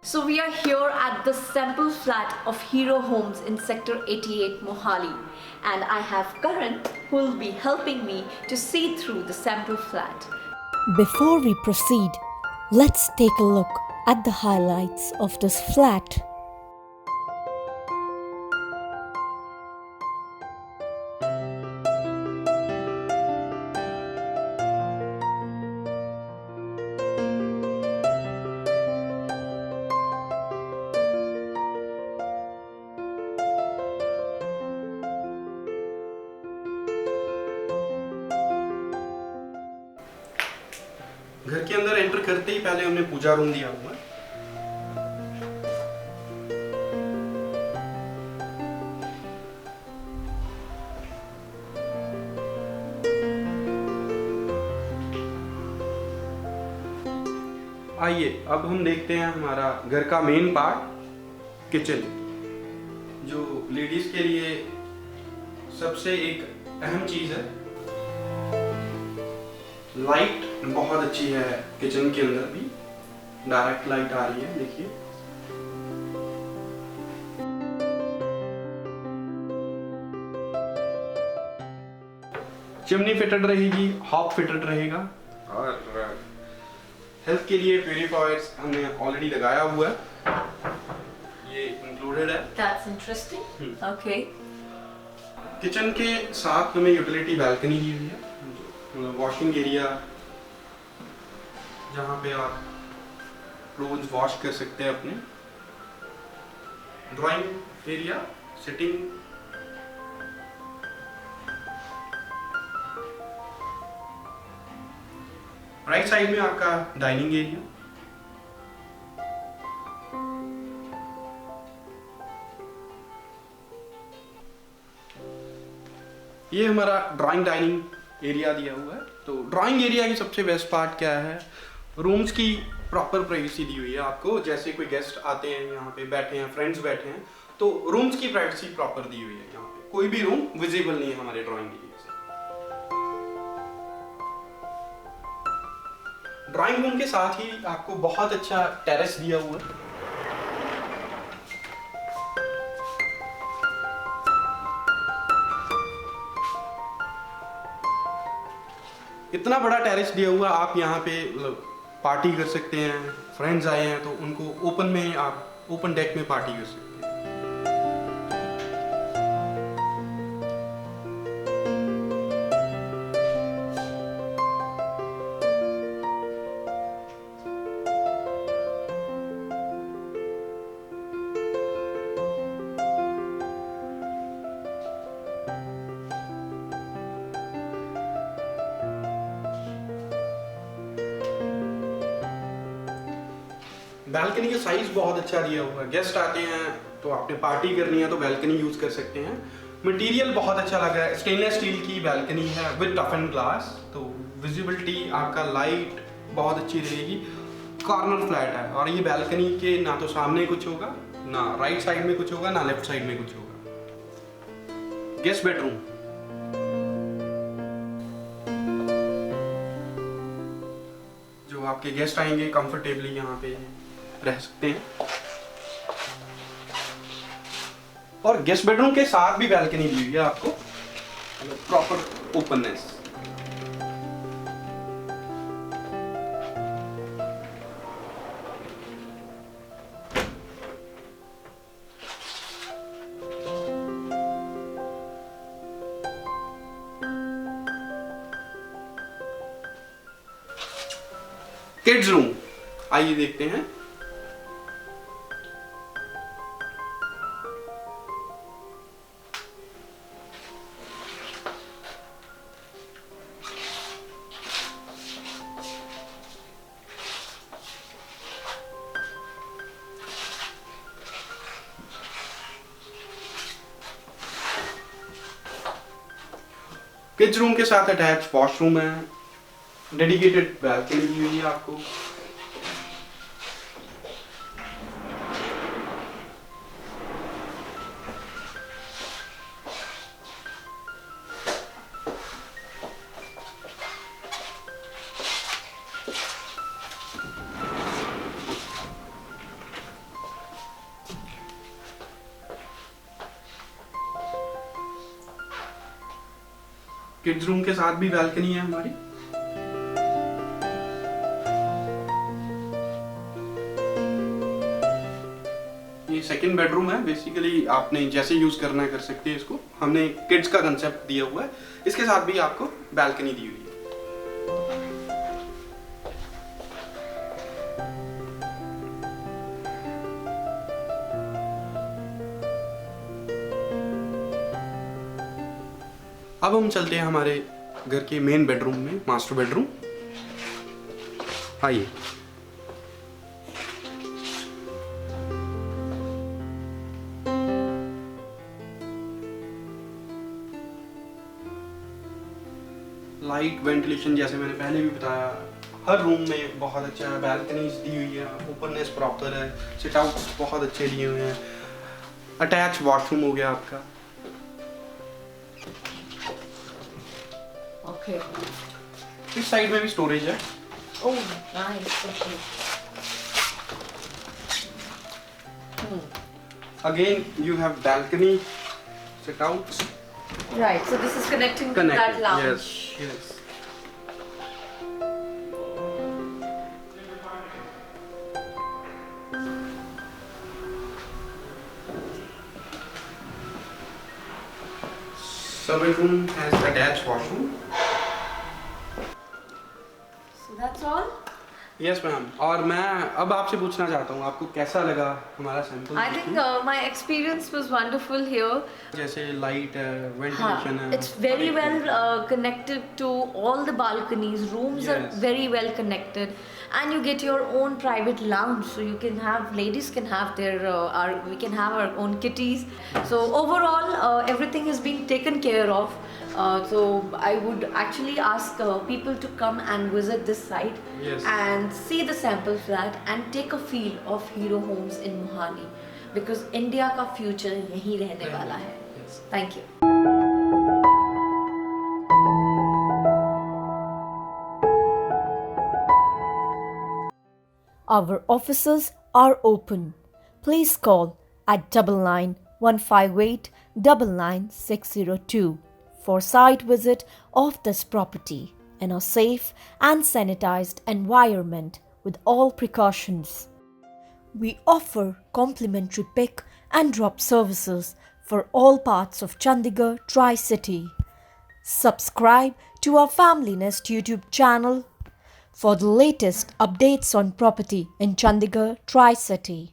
So we are here at the sample flat of Hero Homes in Sector 88 Mohali, and I have Karan who will be helping me to see through the sample flat. Before we proceed, let's take a look at the highlights of this flat. घर के अंदर enter करते ही पहले हमने पूजा room दिया हुआ है। आइए अब हम देखते हैं हमारा घर का मेन पार्ट, किचन, जो लेडीज के लिए सबसे एक अहम चीज है। लाइट बहुत अच्छी है, किचन के अंदर भी डायरेक्ट लाइट आ रही है, देखिए। चिमनी फिटेड रहेगी, हॉब फिटेड रहेगा, और हेल्थ के लिए प्यूरिफायर्स हमने ऑलरेडी लगाया हुआ है, ये इंक्लूडेड है। That's interesting. Okay. किचन के साथ हमें यूटिलिटी बैल्कनी दी हुई है, वॉशिंग एरिया, जहाँ पे आप रोज वॉश कर सकते हैं अपने। Drawing area, sitting, right side में आपका डाइनिंग एरिया। ये हमारा ड्राइंग डाइनिंग एरिया दिया हुआ है। तो ड्राइंग एरिया की सबसे बेस्ट पार्ट क्या है, रूम्स की प्रॉपर प्राइवेसी दी हुई है आपको। जैसे कोई गेस्ट आते हैं, यहाँ पे बैठे हैं, फ्रेंड्स बैठे हैं, तो रूम्स की प्राइवेसी प्रॉपर दी हुई है। यहाँ पे कोई भी रूम विजिबल नहीं है हमारे ड्राइंग एरिया से। ड्राइंग रूम के साथ ही आपको बहुत अच्छा टेरेस दिया हुआ है। इतना बड़ा टेरेस दिया हुआ, आप यहाँ पे पार्टी कर सकते हैं। फ्रेंड्स आए हैं तो उनको ओपन में, आप ओपन डेक में पार्टी कर सकते हैं। बैल्कनी का साइज बहुत अच्छा दिया हुआ है। गेस्ट आते हैं तो आपने पार्टी करनी है तो बैल्कनी यूज कर सकते हैं। मटेरियल बहुत अच्छा लगा है, स्टेनलेस स्टील की बैल्कनी है विद टफ एंड ग्लास, तो विजिबिलिटी, आपका लाइट बहुत अच्छी रहेगी। कॉर्नर फ्लैट है, और ये बैल्कनी के ना तो सामने कुछ होगा, ना राइट साइड में कुछ होगा, ना लेफ्ट साइड में कुछ होगा। गेस्ट बेडरूम, जो आपके गेस्ट आएंगे कंफर्टेबली यहाँ पे रह सकते हैं। और गेस्ट बेडरूम के साथ भी बैल्कनी दी हुई है आपको, प्रॉपर ओपननेस। किड्स रूम, आइए देखते हैं। किड्स रूम के साथ अटैच वॉशरूम है, डेडिकेटेड बैल्कनी दी हुई है आपको। किड्स रूम के साथ भी बैल्कनी है हमारी। ये सेकंड बेडरूम है। बेसिकली आपने जैसे यूज करना है कर सकते हैं इसको। हमने किड्स का कंसेप्ट दिया हुआ है, इसके साथ भी आपको बैल्कनी दी हुई है। अब हम चलते हैं हमारे घर के मेन बेडरूम में, मास्टर बेडरूम। आइए। लाइट वेंटिलेशन जैसे मैंने पहले भी बताया, हर रूम में बहुत अच्छा है। बैल्कनीज दी हुई है, ओपननेस प्रॉपर है, सिट आउट्स बहुत अच्छे दिए हुए हैं। अटैच वॉशरूम हो गया आपका। Okay. इस साइड में भी स्टोरेज है। Oh, nice. Okay. Again, you have balcony, sit outs. Right. So this is connecting to that Connected. lounge. Yes. Yes. Servant room has attached washroom. So that's all. Yes, ma'am. और मैं अब आपसे पूछना चाहता हूँ, आपको कैसा लगा हमारा sample? I think my experience was wonderful here. जैसे लाइट है, वेंटिलेशन है। It's very well connected to all the balconies. Rooms are Yes. very well connected, and you get your own private lounge. So you can have ladies can have their we can have our own kitties. So overall, everything is being taken care of. So I would actually ask people to come and visit this site Yes. and see the sample flat and take a feel of Hero Homes in Mohali, because India का future यहीं रहने वाला है. Yes. Thank you. Our offices are open. Please call at 99 158 99602 for site visit of this property in a safe and sanitized environment with all precautions. We offer complimentary pick and drop services for all parts of Chandigarh Tri-City. Subscribe to our Family Nest YouTube channel for the latest updates on property in Chandigarh Tri-City.